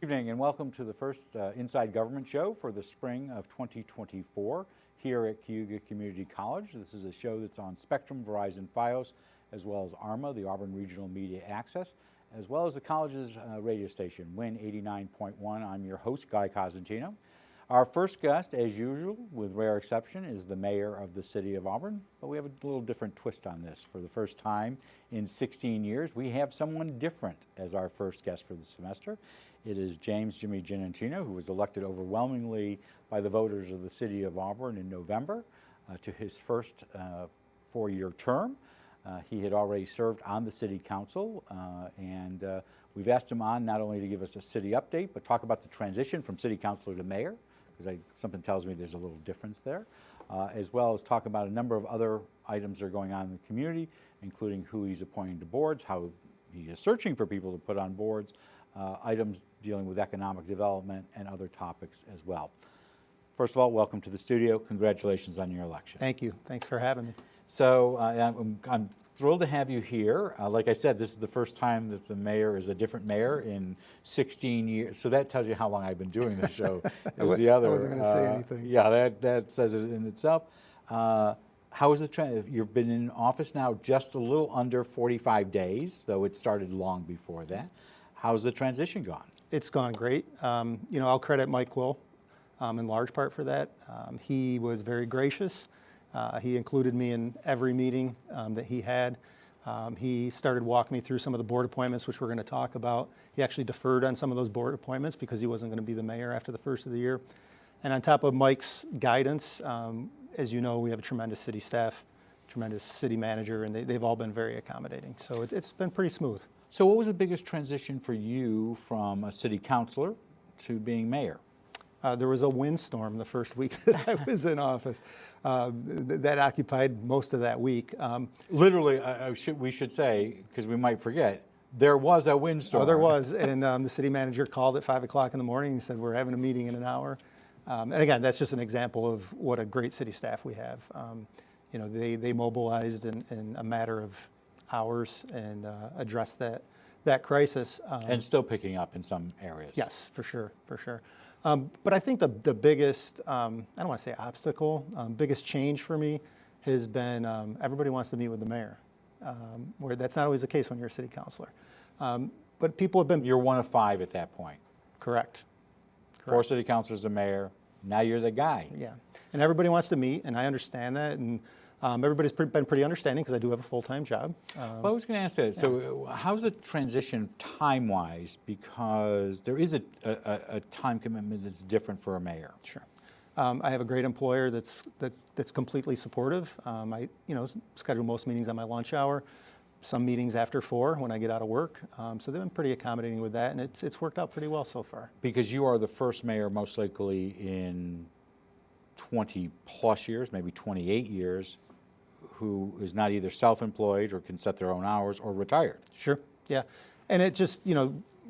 evening and welcome to the first Inside Government show for the spring of 2024 here at Cayuga Community College. This is a show that's on Spectrum, Verizon, Fios, as well as ARMA, the Auburn Regional Media Access, as well as the college's radio station, WIN 89.1. I'm your host, Guy Cosentino. Our first guest, as usual, with rare exception, is the mayor of the city of Auburn, but we have a little different twist on this. For the first time in 16 years, we have someone different as our first guest for the semester. It is James Jimmy Giannettino, who was elected overwhelmingly by the voters of the city of Auburn in November to his first four-year term. He had already served on the city council, and we've asked him on not only to give us a city update, but talk about the transition from city councilor to mayor, because something tells me there's a little difference there, as well as talk about a number of other items that are going on in the community, including who he's appointing to boards, how he is searching for people to put on boards, items dealing with economic development, and other topics as well. First of all, welcome to the studio. Congratulations on your election. Thank you. Thanks for having me. So I'm thrilled to have you here. Like I said, this is the first time that the mayor is a different mayor in 16 years. So that tells you how long I've been doing this show. Is the other. I wasn't going to say anything. Yeah, that says it in itself. How is the trend? You've been in office now just a little under 45 days, though it started long before that. How's the transition gone? It's gone great. I'll credit Mike Quill in large part for that. He was very gracious. He included me in every meeting that he had. He started walking me through some of the board appointments, which we're going to talk about. He actually deferred on some of those board appointments because he wasn't going to be the mayor after the first of the year. And on top of Mike's guidance, as you know, we have a tremendous city staff, tremendous city manager, and they've all been very accommodating. So it's been pretty smooth. So what was the biggest transition for you from a city councilor to being mayor? There was a windstorm the first week that I was in office. That occupied most of that week. Literally, we should say, because we might forget, there was a windstorm. Oh, there was, and the city manager called at 5 o'clock in the morning and said, we're having a meeting in an hour. And again, that's just an example of what a great city staff we have. They mobilized in a matter of hours and addressed that crisis. And still picking up in some areas. Yes, for sure, for sure. But I think the biggest, I don't want to say obstacle, biggest change for me has been everybody wants to meet with the mayor, where that's not always the case when you're a city councilor. But people have been... You're one of five at that point. Correct. 4 city councilors, the mayor, now you're the guy. Yeah, and everybody wants to meet, and I understand that, and everybody's been pretty understanding because I do have a full-time job. Well, I was going to ask that. Yeah. So how's the transition time-wise? Because there is a time commitment that's different for a mayor. Sure. I have a great employer that's completely supportive. I schedule most meetings on my lunch hour, some meetings after 4 when I get out of work. So they've been pretty accommodating with that, and it's worked out pretty well so far. Because you are the first mayor most likely in 20 plus years, maybe 28 years, who is not either self-employed or can set their own hours or retired. Sure, yeah. And it just,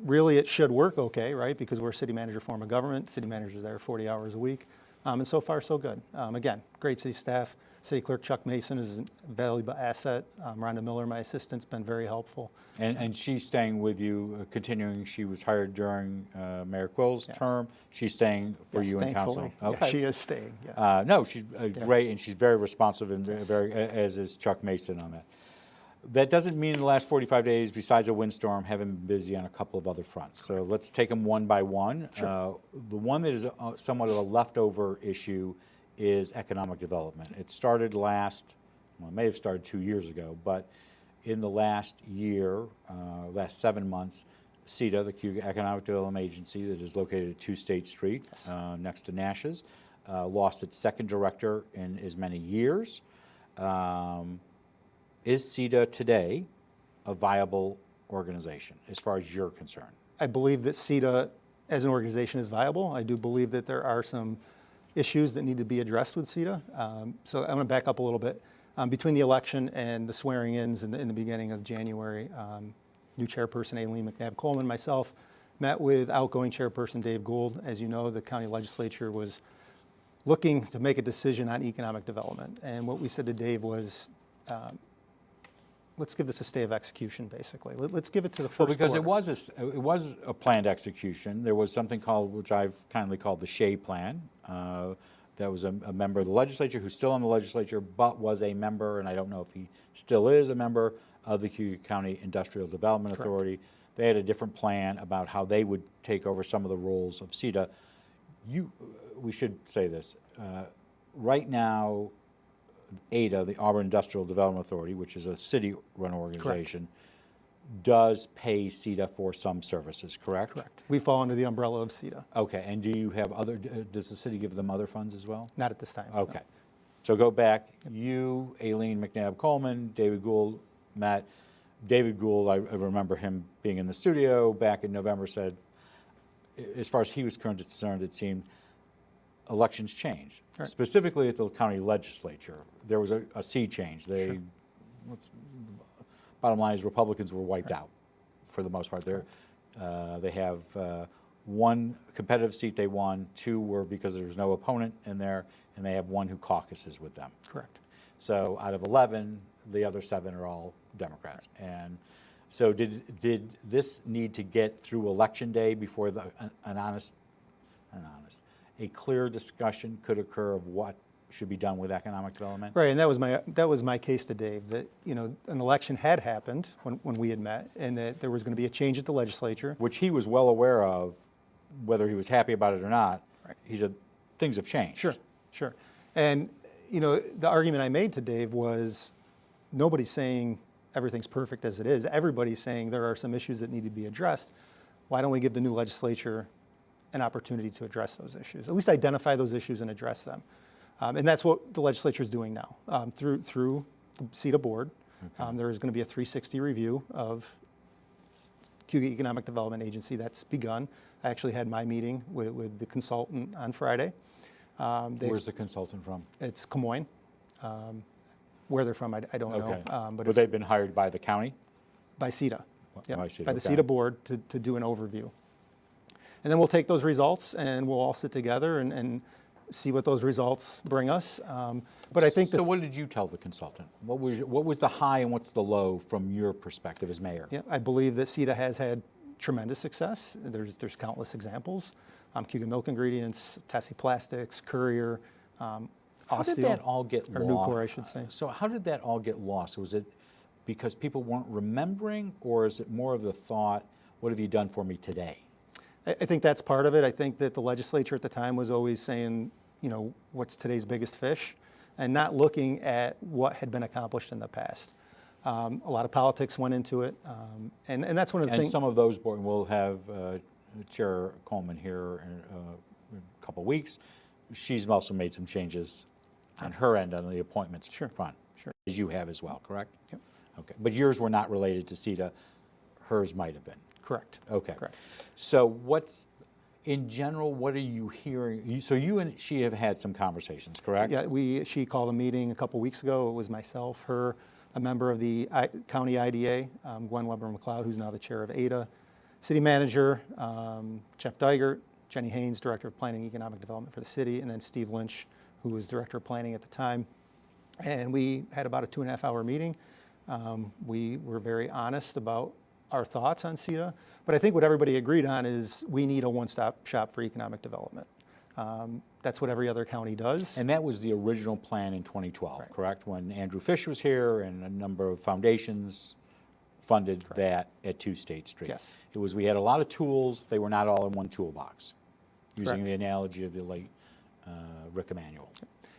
really it should work okay, right? Because we're a city manager form of government. City managers there 40 hours a week. And so far, so good. Again, great city staff. City Clerk Chuck Mason is a valuable asset. Rhonda Miller, my assistant's been very helpful. And she's staying with you, continuing. She was hired during Mayor Quill's term. She's staying for you in council. Okay. Yeah, she is staying, yes. No, she's great, and she's very responsive, and very, as is Chuck Mason on that. That doesn't mean in the last 45 days, besides a windstorm, haven't been busy on a couple of other fronts. So let's take them one by one. Sure. The one that is somewhat of a leftover issue is economic development. It started it may have started 2 years ago, but in the last year, last 7 months, CETA, the Cayuga Economic Development Agency that is located at 2 State Street, yes, next to Nash's, lost its second director in as many years. Is CETA today a viable organization as far as you're concerned? I believe that CETA as an organization is viable. I do believe that there are some issues that need to be addressed with CETA. So I'm going to back up a little bit. Between the election and the swearing-ins in the beginning of January, new chairperson Aileen McNabb-Coleman, myself, met with outgoing chairperson Dave Gould. As you know, the county legislature was looking to make a decision on economic development. And what we said to Dave was, let's give this a stay of execution, basically. Let's give it to the first Well, because quarter. it was a planned execution. There was something called, which I've kindly called the Shea Plan. That was a member of the legislature who's still in the legislature, but was a member, and I don't know if he still is a member of the Cuyahoga County Industrial Development Correct. Authority. They had a different plan about how they would take over some of the roles of CETA. We should say this. Right now, ADA, the Auburn Industrial Development Authority, which is a city-run organization, does pay CETA for some services, correct? Correct. We fall under the umbrella of CETA. Okay, and do you have other, does the city give them other funds as well? Not at this time. no. Okay. So go back, you, Aileen McNabb-Coleman, David Gould, Matt. David Gould, I remember him being in the studio back in November, said, as far as he was concerned, it seemed elections changed. Right. Specifically at the county legislature, there was a sea change. They, bottom line is Republicans were wiped out for the most part. They have one competitive seat they won, 2 were because there was no opponent in there, and they have 1 who caucuses with them. Correct. So out of 11, the other 7 are all Democrats. And so did this need to get through Election Day before a clear discussion could occur of what should be done with economic development? Right, and that was my case to Dave, that, you know, an election had happened when we had met, and that there was going to be a change at the legislature. Which he was well aware of, whether he was happy about it or not. Right. He said, things have changed. Sure. And, you know, the argument I made to Dave was, nobody's saying everything's perfect as it is. Everybody's saying there are some issues that need to be addressed. Why don't we give the new legislature an opportunity to address those issues, at least identify those issues and address them? And that's what the legislature is doing now through the CETA board. Okay. There is going to be a 360 review of Cuyahoga Economic Development Agency. That's begun. I actually had my meeting with the consultant on Friday. Where's the consultant from? It's Camoin. Where they're from, I don't Okay. know. But they've been hired by the county? By CETA. Yep, By CETA, by the okay. CETA board to do an overview. And then we'll take those results and we'll all sit together and see what those results bring us. But I think So what did you tell the consultant? What was the high and what's the low from your perspective as mayor? Yeah, I believe that CETA has had tremendous success. There's countless examples. Cuyahoga Milk Ingredients, Tessie Plastics, Courier, How did that all get or lost? Nucor, I should say. So how did that all get lost? Was it because people weren't remembering, or is it more of the thought, what have you done for me today? I think that's part of it. I think that the legislature at the time was always saying, you know, what's today's biggest fish, and not looking at what had been accomplished in the past. A lot of politics went into it, and that's one of the And things. some of those board, we'll have Chair Coleman here in a couple of weeks. She's also made some changes on her end on the appointments front. Sure. As you have as well, correct? Yep. Okay, but yours were not related to CETA. Hers might have been. Correct. Okay. Correct. So in general, what are you hearing? So you and she have had some conversations, correct? Yeah, she called a meeting a couple weeks ago. It was myself, her, a member of the county IDA, Gwen Weber-McLeod, who's now the chair of ADA, city manager, Jeff Dygert, Jenny Haynes, director of planning and economic development for the city, and then Steve Lynch, who was director of planning at the time. And we had about a 2.5-hour meeting. We were very honest about our thoughts on CETA, but I think what everybody agreed on is we need a one-stop shop for economic development. That's what every other county does. And that was the original plan in 2012, Right. correct? When Andrew Fish was here and a number of foundations funded that at 2 State Street. Yes. It was, we had a lot of tools, they were not all in one toolbox, using Correct. the analogy of the late Rick Emanuel.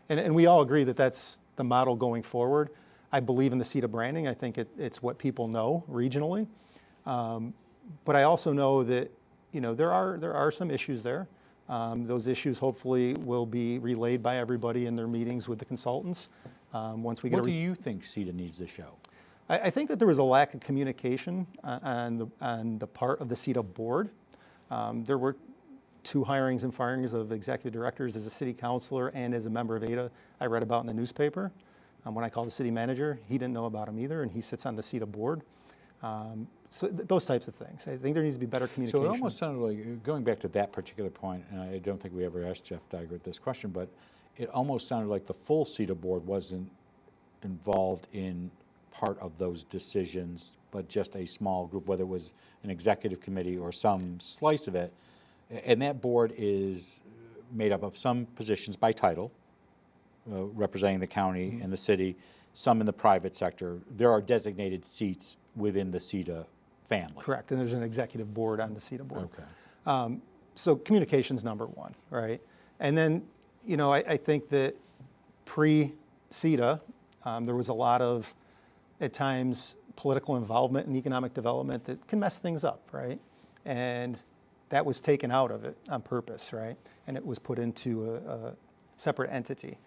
And we all agree that that's the model going forward. I believe in the CETA branding. I think it's what people know regionally. But I also know that, you know, there are some issues there. Those issues hopefully will be relayed by everybody in their meetings with the consultants. Once we get What do you think CETA needs to show? I think that there was a lack of communication on the part of the CETA board. There were 2 hirings and firings of executive directors as a city councilor and as a member of ADA I read about in the newspaper. When I called the city manager, he didn't know about them either, and he sits on the CETA board. So those types of things. I think there needs to be better communication. So it almost sounded like, going back to that particular point, and I don't think we ever asked Jeff Dygert this question, but it almost sounded like the full CETA board wasn't involved in part of those decisions, but just a small group, whether it was an executive committee or some slice of it. And that board is made up of some positions by title, representing the county and the city, some in the private sector. There are designated seats within the CETA family. Correct, and there's an executive board on the CETA board. Okay. So communication's number one, right? And then, you know, I think that pre-CETA, there was a lot of, at times, political involvement in economic development that can mess things up, right? And that was taken out of it on purpose, right? And it was put into a separate entity.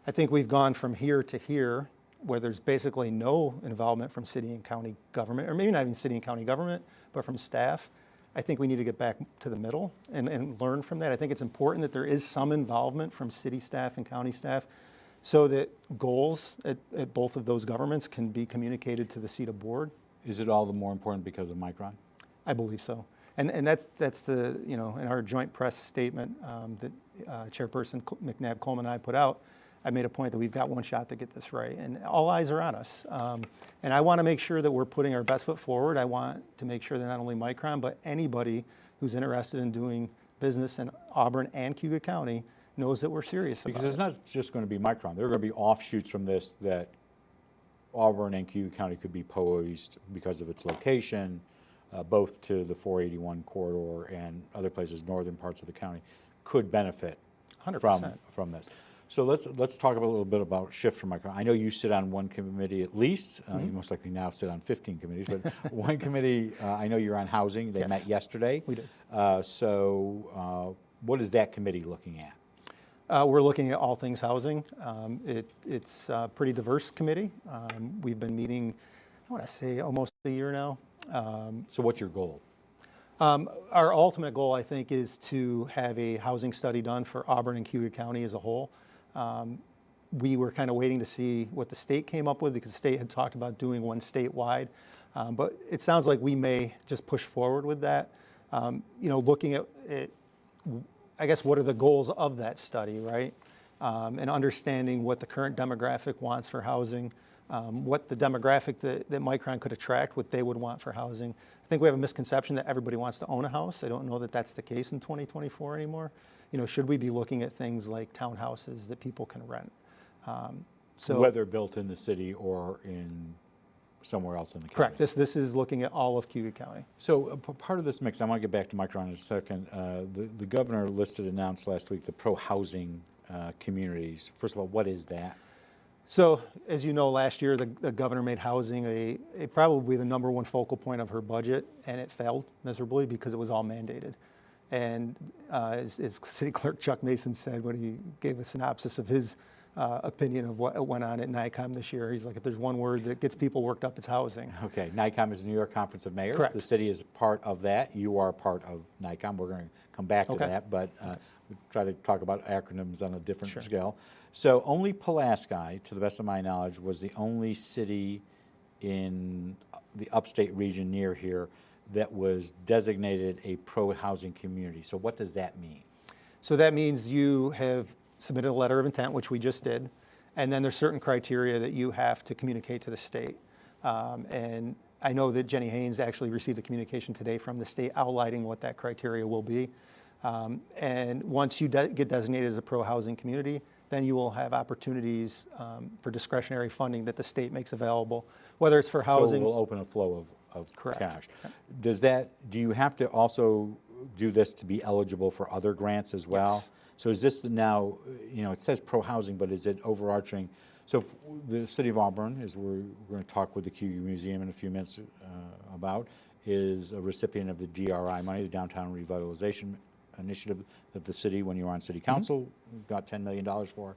I think we've gone from here to here, where there's basically no involvement from city and county government, or maybe not even city and county government, but from staff. I think we need to get back to the middle and learn from that. I think it's important that there is some involvement from city staff and county staff so that goals at both of those governments can be communicated to the CETA board. Is it all the more important because of Micron? I believe so. And that's the, you know, in our joint press statement that Chairperson McNabb Coleman and I put out, I made a point that we've got one shot to get this right, and all eyes are on us. And I want to make sure that we're putting our best foot forward. I want to make sure that not only Micron, but anybody who's interested in doing business in Auburn and Cayuga County knows that we're serious about it. Because it's not just going to be Micron. There are going to be offshoots from this that Auburn and Cayuga County could be poised because of its location, both to the 481 corridor and other places, northern parts of the county, could benefit 100%. from this. So let's talk a little bit about shift from Micron. I know you sit on one committee at least. You most likely now sit on 15 committees, but one committee, I know you're on housing. They met yesterday. We did. So what is that committee looking at? We're looking at all things housing. It's a pretty diverse committee. We've been meeting, I want to say, almost a year now. So what's your goal? Our ultimate goal, I think, is to have a housing study done for Auburn and Cayuga County as a whole. We were kind of waiting to see what the state came up with because the state had talked about doing one statewide. But it sounds like we may just push forward with that. You know, looking at it, I guess, what are the goals of that study, right? And understanding what the current demographic wants for housing, what the demographic that Micron could attract, what they would want for housing. I think we have a misconception that everybody wants to own a house. I don't know that that's the case in 2024 anymore. You know, should we be looking at things like townhouses that people can rent? So whether built in the city or in somewhere else in the county. Correct. This is looking at all of Cayuga County. So part of this mix, I want to get back to Micron in a second. The governor announced last week the pro-housing communities. First of all, what is that? So, as you know, last year the governor made housing a probably the number one focal point of her budget, and it failed miserably because it was all mandated. And as City Clerk Chuck Mason said when he gave a synopsis of his opinion of what went on at NICOM this year, he's like, if there's one word that gets people worked up, it's housing. Okay, NICOM is the New York Conference of Mayors. Correct. The city is part of that. You are part of NICOM. We're going to come back to that, but we try to talk about acronyms on a different scale. So only Pulaski, to the best of my knowledge, was the only city in the upstate region near here that was designated a pro-housing community. So what does that mean? So that means you have submitted a letter of intent, which we just did, and then there's certain criteria that you have to communicate to the state. And I know that Jenny Haynes actually received a communication today from the state outlining what that criteria will be. And once you get designated as a pro-housing community, then you will have opportunities for discretionary funding that the state makes available, whether it's for housing. So it will open a flow of Correct. cash. Do you have to also do this to be eligible for other grants as well? Yes. So is this now, you know, it says pro-housing, but is it overarching? So the city of Auburn, as we're going to talk with the Cayuga Museum in a few minutes about, is a recipient of the DRI money, the Downtown Revitalization Initiative that the city, when you were on city council, got $10 million for.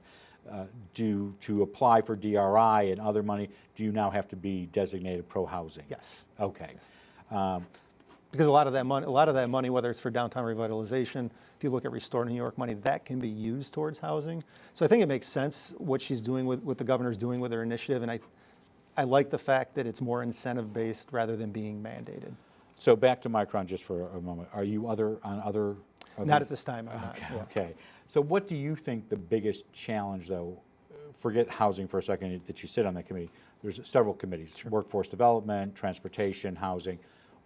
To apply for DRI and other money, do you now have to be designated pro-housing? Yes. Okay. Because a lot of that money, whether it's for downtown revitalization, if you look at Restore New York money, that can be used towards housing. So I think it makes sense what she's doing what the governor's doing with her initiative, and I like the fact that it's more incentive-based rather than being mandated. So back to Micron just for a moment. Are you on other? Not at this time, I'm not. Okay. So what do you think the biggest challenge, though, forget housing for a second, that you sit on that committee. There's several committees, Sure. workforce development, transportation, housing.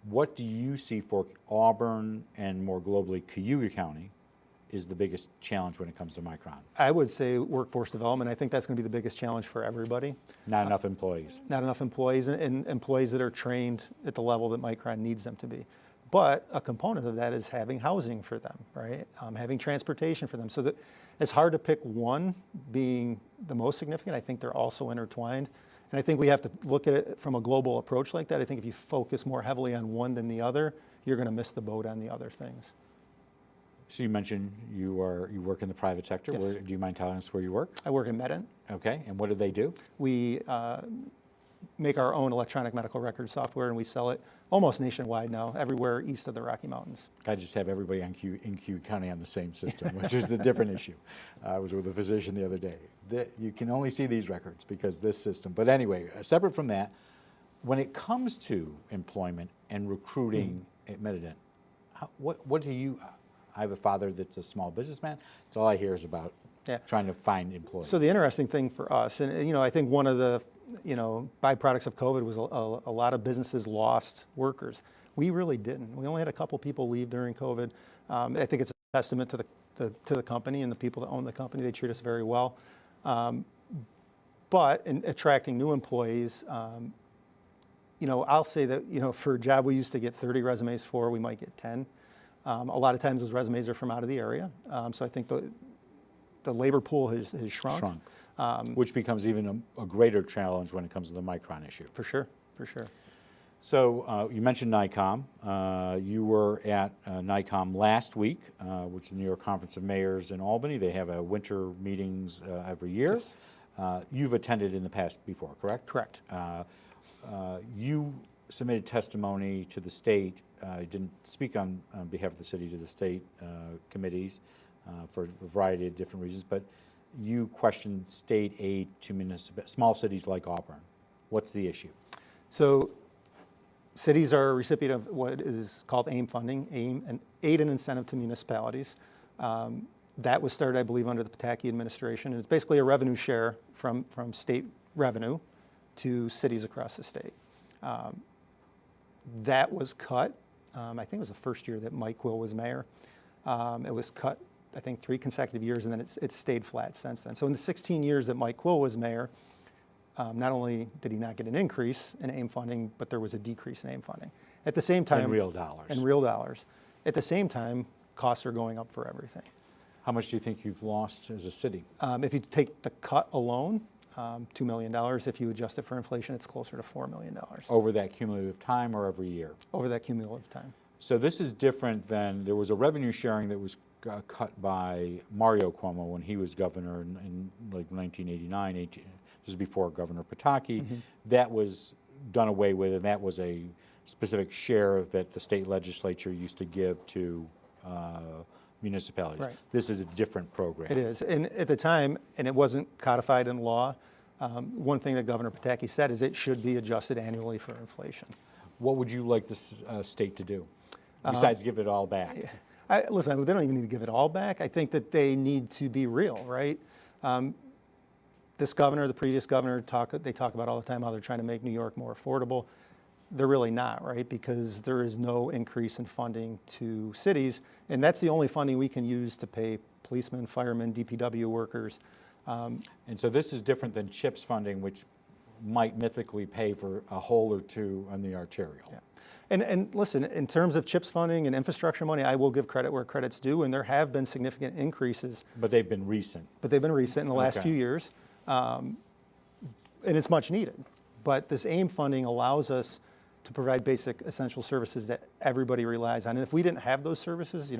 What do you see for Auburn and more globally Cayuga County is the biggest challenge when it comes to Micron? I would say workforce development. I think that's going to be the biggest challenge for everybody. Not enough employees. Not enough employees and employees that are trained at the level that Micron needs them to be. But a component of that is having housing for them, right? Having transportation for them. So that it's hard to pick one being the most significant. I think they're also intertwined. And I think we have to look at it from a global approach like that. I think if you focus more heavily on one than the other, you're going to miss the boat on the other things. So you mentioned you work in the private sector. Yes. Do you mind telling us where you work? I work in Medent. Okay, and what do they do? We make our own electronic medical record software, and we sell it almost nationwide now, everywhere east of the Rocky Mountains. I just have everybody in Cayuga County on the same system, which is a different issue. I was with a physician the other day. You can only see these records because this system. But anyway, separate from that, when it comes to employment and recruiting at Medent, what do you? I have a father that's a small businessman. That's all I hear is about trying to find employees. So the interesting thing for us, and I think one of the byproducts of COVID was a lot of businesses lost workers. We really didn't. We only had a couple people leave during COVID. I think it's a testament to the company and the people that own the company. They treat us very well. But in attracting new employees, I'll say that for a job we used to get 30 resumes for, we might get 10. A lot of times those resumes are from out of the area. So I think the labor pool has shrunk. Which becomes even a greater challenge when it comes to the Micron issue. For sure, for sure. So you mentioned NYCOM. You were at NYCOM last week, which is the New York Conference of Mayors in Albany. They have winter meetings every year. Yes. You've attended in the past before, correct? Correct. You submitted testimony to the state. You didn't speak on behalf of the city to the state committees for a variety of different reasons, but you questioned state aid to small cities like Auburn. What's the issue? So cities are a recipient of what is called AIM funding, aid and incentive to municipalities. That was started, I believe, under the Pataki administration. And it's basically a revenue share from state revenue to cities across the state. That was cut. I think it was the first year that Mike Will was mayor. It was cut, I think, 3 consecutive years, and then it's stayed flat since then. So in the 16 years that Mike Will was mayor, not only did he not get an increase in AIM funding, but there was a decrease in AIM funding. At the same time— In real dollars. In real dollars. At the same time, costs are going up for everything. How much do you think you've lost as a city? If you take the cut alone, $2 million. If you adjust it for inflation, it's closer to $4 million. Over that cumulative time or every year? Over that cumulative time. So this is different than, there was a revenue sharing that was cut by Mario Cuomo when he was governor in like 1989, this was before Governor Pataki. Mm-hmm. That was done away with, and that was a specific share that the state legislature used to give to municipalities. Right. This is a different program. It is, and at the time, and it wasn't codified in law, one thing that Governor Pataki said is it should be adjusted annually for inflation. What would you like the state to do, besides give it all back? Listen, they don't even need to give it all back. I think that they need to be real, right? This governor, the previous governor, they talk about all the time how they're trying to make New York more affordable. They're really not, right? Because there is no increase in funding to cities, and that's the only funding we can use to pay policemen, firemen, DPW workers. And so this is different than CHIPS funding, which might mythically pay for a hole or two on the arterial. Yeah. And listen, in terms of CHIPS funding and infrastructure money, I will give credit where credit's due, and there have been significant increases. But they've been recent. But they've been recent in the last few years, and it's much needed. But this AIM funding allows us to provide basic essential services that everybody relies on. And if we didn't have those services,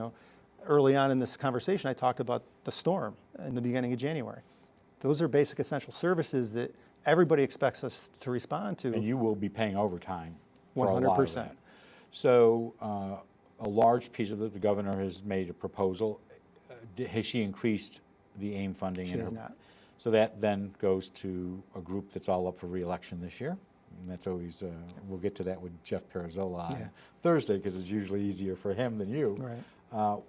early on in this conversation, I talked about the storm in the beginning of January. Those are basic essential services that everybody expects us to respond to. And you will be paying overtime for 100%. a lot of that. So a large piece of it, the governor has made a proposal. Has she increased the AIM funding? She has not. So that then goes to a group that's all up for re-election this year. And that's always, we'll get to that with Jeff Perazzola on Thursday, because it's usually easier for him than you. Right.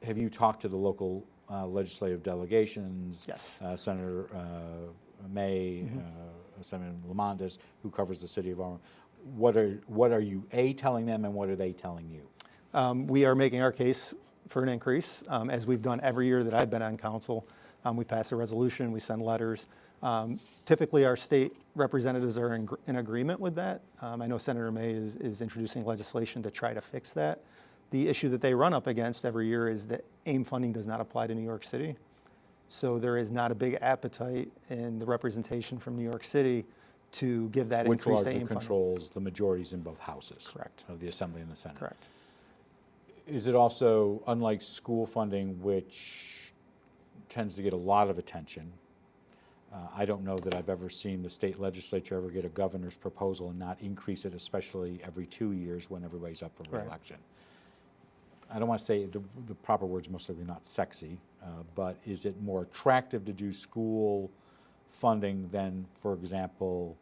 Have you talked to the local legislative delegations. Yes. Senator May, Senator Lamontis, who covers the city of Auburn. What are you telling them, and what are they telling you? We are making our case for an increase, as we've done every year that I've been on council. We pass a resolution, we send letters. Typically, our state representatives are in agreement with that. I know Senator May is introducing legislation to try to fix that. The issue that they run up against every year is that AIM funding does not apply to New York City. So there is not a big appetite in the representation from New York City to give that increase to AIM funding. Which largely controls the majorities in both houses. Correct. Of the Assembly and the Senate. Correct. Is it also, unlike school funding, which tends to get a lot of attention, I don't know that I've ever seen the state legislature ever get a governor's proposal and not increase it, especially every 2 years when everybody's up for re-election. I don't want to say the proper word's most likely not sexy, but is it more attractive to do school funding than, for example,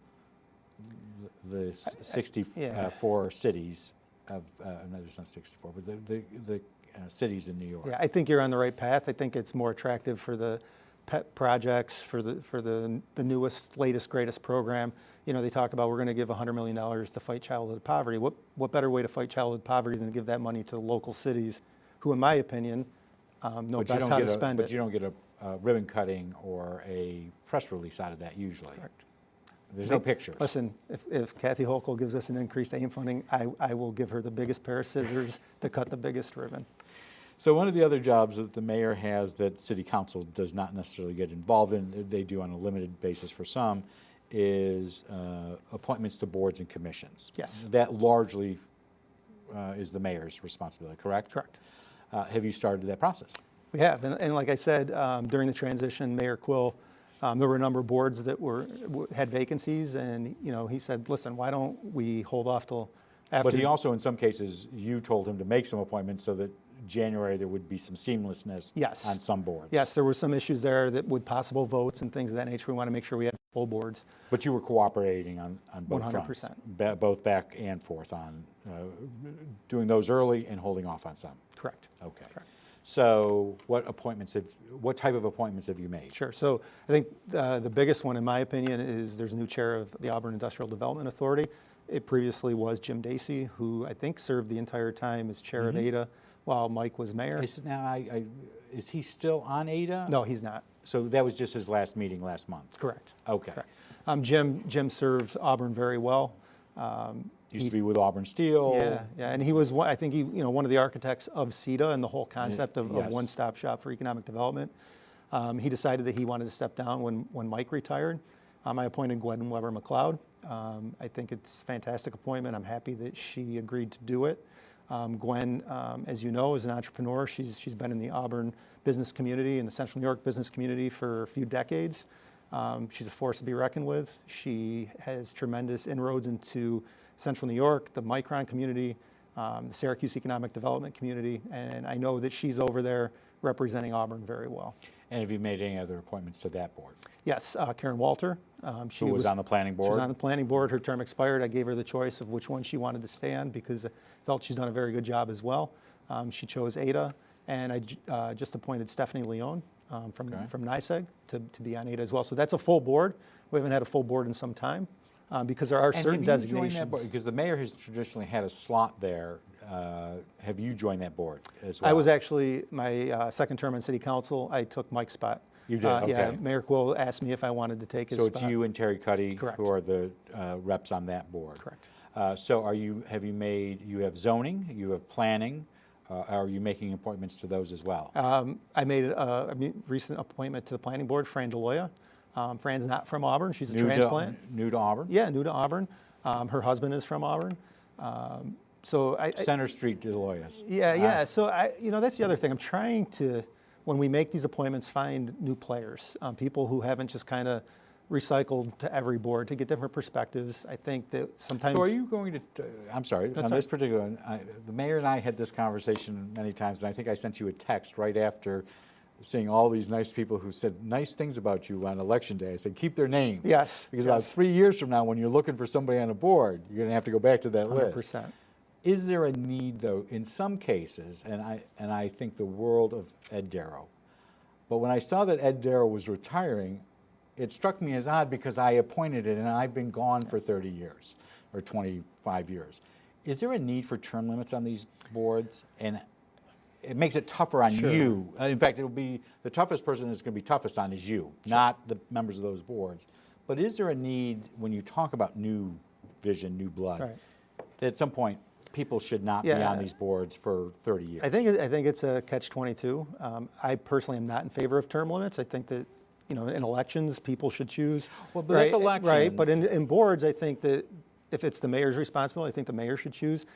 the 64 cities of, no, there's not 64, but the cities in New York? Yeah, I think you're on the right path. I think it's more attractive for the pet projects, for the newest, latest, greatest program. You know, they talk about we're going to give $100 million to fight childhood poverty. What better way to fight childhood poverty than to give that money to the local cities, who, in my opinion, know best how to spend it. But you don't get a ribbon cutting or a press release out of that usually. Correct. There's no pictures. Listen, if Kathy Hochul gives us an increased AIM funding, I will give her the biggest pair of scissors to cut the biggest ribbon. So one of the other jobs that the mayor has that city council does not necessarily get involved in, they do on a limited basis for some, is appointments to boards and commissions. Yes. That largely is the mayor's responsibility, correct? Correct. Have you started that process? We have, and like I said, during the transition, Mayor Quill, there were a number of boards that had vacancies, and he said, listen, why don't we hold off till after. But he also, in some cases, you told him to make some appointments so that January there would be some seamlessness on some boards. Yes, there were some issues there that with possible votes and things of that nature. We want to make sure we had full boards. But you were cooperating on both 100%. fronts, both back and forth on doing those early and holding off on some. Correct. Okay. Correct. So what type of appointments have you made? Sure. So I think the biggest one, in my opinion, is there's a new chair of the Auburn Industrial Development Authority. It previously was Jim Dacey, who I think served the entire time as chair of ADA while Mike was mayor. Is he still on ADA? No, he's not. So that was just his last meeting last month? Correct. Okay. Correct. Jim serves Auburn very well. Used to be with Auburn Steel. Yeah, and he was, I think, one of the architects of CETA and the whole concept of one-stop shop for economic development. He decided that he wanted to step down when Mike retired. I appointed Gwen Weber McLeod. I think it's a fantastic appointment. I'm happy that she agreed to do it. Gwen, as you know, is an entrepreneur. She's been in the Auburn business community and the Central New York business community for a few decades. She's a force to be reckoned with. She has tremendous inroads into Central New York, the Micron community, the Syracuse economic development community, and I know that she's over there representing Auburn very well. And have you made any other appointments to that board? Yes, Karen Walter. She was on the planning board? She was on the planning board. Her term expired. I gave her the choice of which one she wanted to stay on because I felt she's done a very good job as well. She chose ADA, and I just appointed Stephanie Leone from NYSEG to be on ADA as well. So that's a full board. We haven't had a full board in some time because there are certain designations. Have you joined that board? Because the mayor has traditionally had a slot there. Have you joined that board as well? I was actually, my second term on City Council, I took Mike's spot. You did, okay. Yeah, Mayor Quill asked me if I wanted to take his spot. So it's you and Terry Cuddy Correct. who are the reps on that board? Correct. So you have zoning, you have planning, are you making appointments to those as well? I made a recent appointment to the planning board, Fran DeLoya. Fran's not from Auburn, she's a transplant. New to Auburn? Yeah, new to Auburn. Her husband is from Auburn. Center Street DeLoyas. Yeah. So that's the other thing. I'm trying to, when we make these appointments, find new players, people who haven't just kind of recycled to every board to get different perspectives. I think that sometimes. So are you going to? I'm sorry. On this particular one, the mayor and I had this conversation many times, and I think I sent you a text right after seeing all these nice people who said nice things about you on election day. I said, keep their names. Yes. Because about 3 years from now, when you're looking for somebody on a board, you're going to have to go back to that 100%. list. Is there a need, though, in some cases, and I think the world of Ed Darrow, But when I saw that Ed Darrow was retiring, it struck me as odd because I appointed it and I've been gone for 30 years or 25 years. Is there a need for term limits on these boards? And it makes it tougher on Sure. you. In fact, it'll be the toughest person that's going to be toughest on is you, not the members of those boards. But is there a need when you talk about new vision, new blood, Right. that at some point people should not be Yeah. on these boards for 30 years? I think it's a catch-22. I personally am not in favor of term limits. I think that, in elections, people should choose. Well, but that's elections. Right, but in boards, I think that if it's the mayor's responsibility, I think the mayor should choose.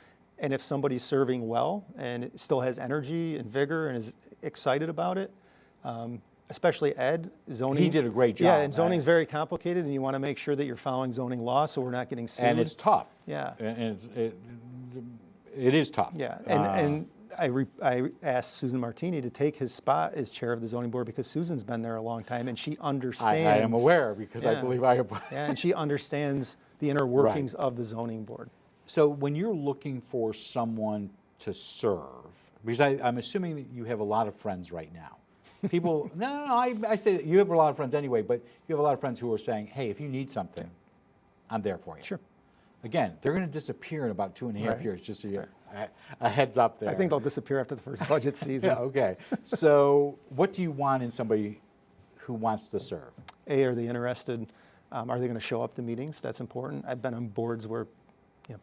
And if somebody's serving well and still has energy and vigor and is excited about it, especially Ed, zoning. He did a great job. Yeah, and zoning's very complicated, and you want to make sure that you're following zoning law so we're not getting sued. And it's tough. Yeah. And it is tough. Yeah, and I asked Susan Martini to take his spot as chair of the zoning board because Susan's been there a long time and she understands. I am aware because I Yeah. believe I. Yeah, and she understands the inner workings of the zoning board. So when you're looking for someone to serve, because I'm assuming that you have a lot of friends right now. People, no, I say that you have a lot of friends anyway, but you have a lot of friends who are saying, hey, if you need something, I'm there for you. Sure. Again, they're going to disappear in about 2.5 Right. years, just so you a heads up there. I think they'll disappear after the first budget season. Yeah, okay. So what do you want in somebody who wants to serve? Are they interested? Are they going to show up to meetings? That's important. I've been on boards where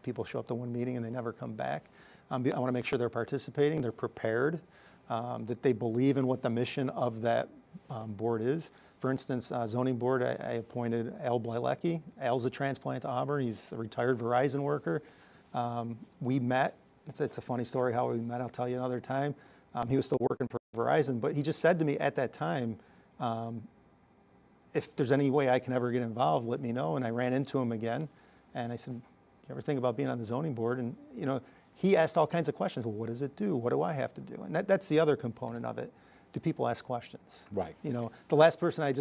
people show up to one meeting and they never come back. I want to make sure they're participating, they're prepared, that they believe in what the mission of that board is. For instance, zoning board, I appointed Al Blylecki. Al's a transplant to Auburn. He's a retired Verizon worker. We met. It's a funny story how we met. I'll tell you another time. He was still working for Verizon, but he just said to me at that time, if there's any way I can ever get involved, let me know. And I ran into him again, and I said, you ever think about being on the zoning board? And he asked all kinds of questions. Well, what does it do? What do I have to do? And that's the other component of it. Do people ask questions? Right. The last person I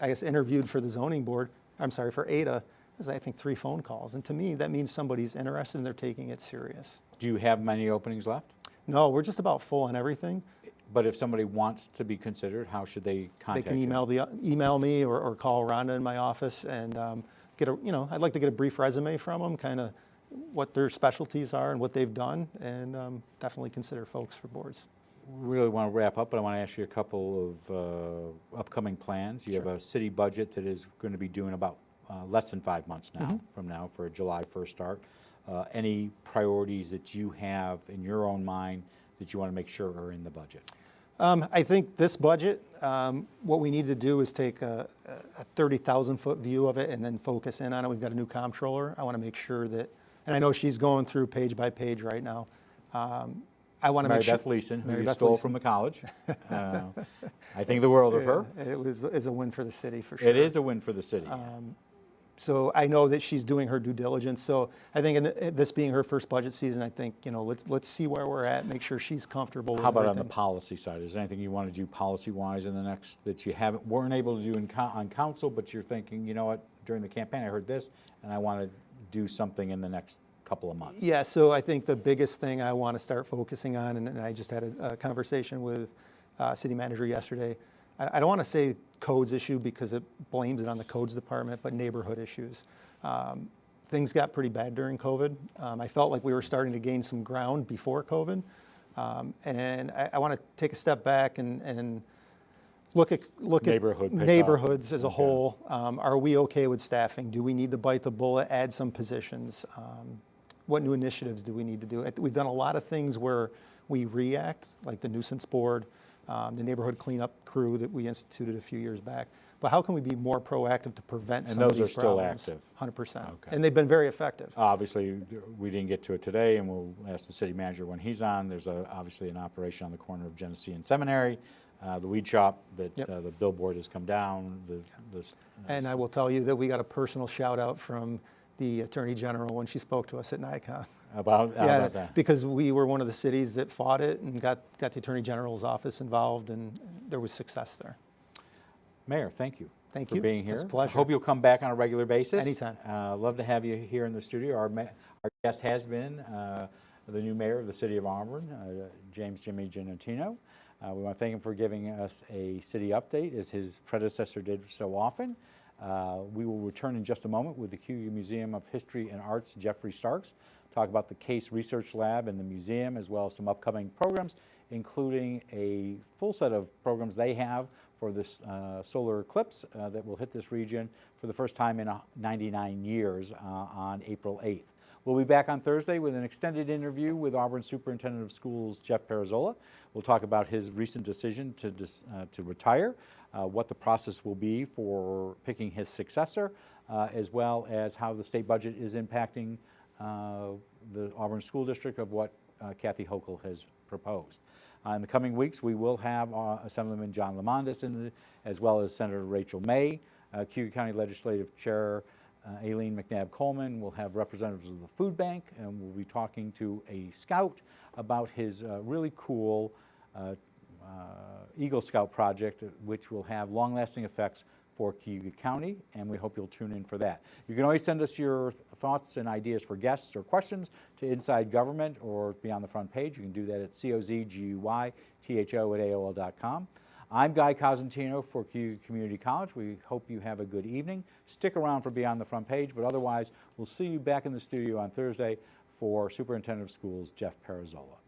guess interviewed for the zoning board, for ADA, was I think 3 phone calls. And to me, that means somebody's interested and they're taking it serious. Do you have many openings left? No, we're just about full on everything. But if somebody wants to be considered, how should they contact They can email me or call Rhonda in my office and I'd like to get a brief resume from them, kind of what their specialties are and what they've done, and definitely consider folks for boards. We really want to wrap up, but I want to ask you a couple of upcoming plans. You have a city budget that is going to be due in about less than 5 months now, from now, for a July 1st start. Any priorities that you have in your own mind that you want to make sure are in the budget? I think this budget, what we need to do is take a 30,000-foot view of it and then focus in on it. We've got a new comptroller. I want to make sure that, and I know she's going through page by page right now. I want to make sure. Mary Beth Leeson, who you stole from the college. I think the world of her. It is a win for the city for sure. It is a win for the city. So I know that she's doing her due diligence. So I think this being her first budget season, I think, let's see where we're at, make sure she's comfortable with How about everything. on the policy side? Is there anything you want to do policy-wise in the next, that you weren't able to do on council, but you're thinking, you know what, during the campaign I heard this, and I want to do something in the next couple of months? Yeah, so I think the biggest thing I want to start focusing on, and I just had a conversation with city manager yesterday. I don't want to say codes issue because it blames it on the codes department, but neighborhood issues. Things got pretty bad during COVID. I felt like we were starting to gain some ground before COVID. And I want to take a step back and look at neighborhoods as a whole. Are we okay with staffing? Do we need to bite the bullet, add some positions? What new initiatives do we need to do? We've done a lot of things where we react, like the nuisance board, the neighborhood cleanup crew that we instituted a few years back. But how can we be more proactive to prevent some of these problems? And those are still active? 100%. Okay. And they've been very effective. Obviously, we didn't get to it today, and we'll ask the city manager when he's on. There's obviously an operation on the corner of Genesee and Seminary, the weed shop that the billboard has come down. And I will tell you that we got a personal shout out from the Attorney General when she spoke to us at NICOM. About that. Because we were one of the cities that fought it and got the Attorney General's office involved, and there was success there. Mayor, thank you. Thank for you. being here. It's a pleasure. I hope you'll come back on a regular basis. Anytime. Love to have you here in the studio. Our guest has been the new mayor of the city of Auburn, James Giannettino. We want to thank him for giving us a city update, as his predecessor did so often. We will return in just a moment with the Cayuga Museum of History and Arts, Jeffrey Starks, talk about the Case Research Lab and the museum, as well as some upcoming programs, including a full set of programs they have for this solar eclipse that will hit this region for the first time in 99 years on April 8th. We'll be back on Thursday with an extended interview with Auburn Superintendent of Schools, Jeff Perazola. We'll talk about his recent decision to retire, what the process will be for picking his successor, as well as how the state budget is impacting the Auburn School District of what Kathy Hochul has proposed. In the coming weeks, we will have Assemblyman John Lamondis as well as Senator Rachel May, Cayuga County Legislative Chair Aileen McNabb-Coleman. We'll have representatives of the food bank, and we'll be talking to a scout about his really cool Eagle Scout project, which will have long-lasting effects for Cayuga County, and we hope you'll tune in for that. You can always send us your thoughts and ideas for guests or questions to Inside Government or Beyond the Front Page. You can do that at cozguytho@aol.com. I'm Guy Cosentino for Cayuga Community College. We hope you have a good evening. Stick around for Beyond the Front Page, but otherwise, we'll see you back in the studio on Thursday for Superintendent of Schools, Jeff Perazola.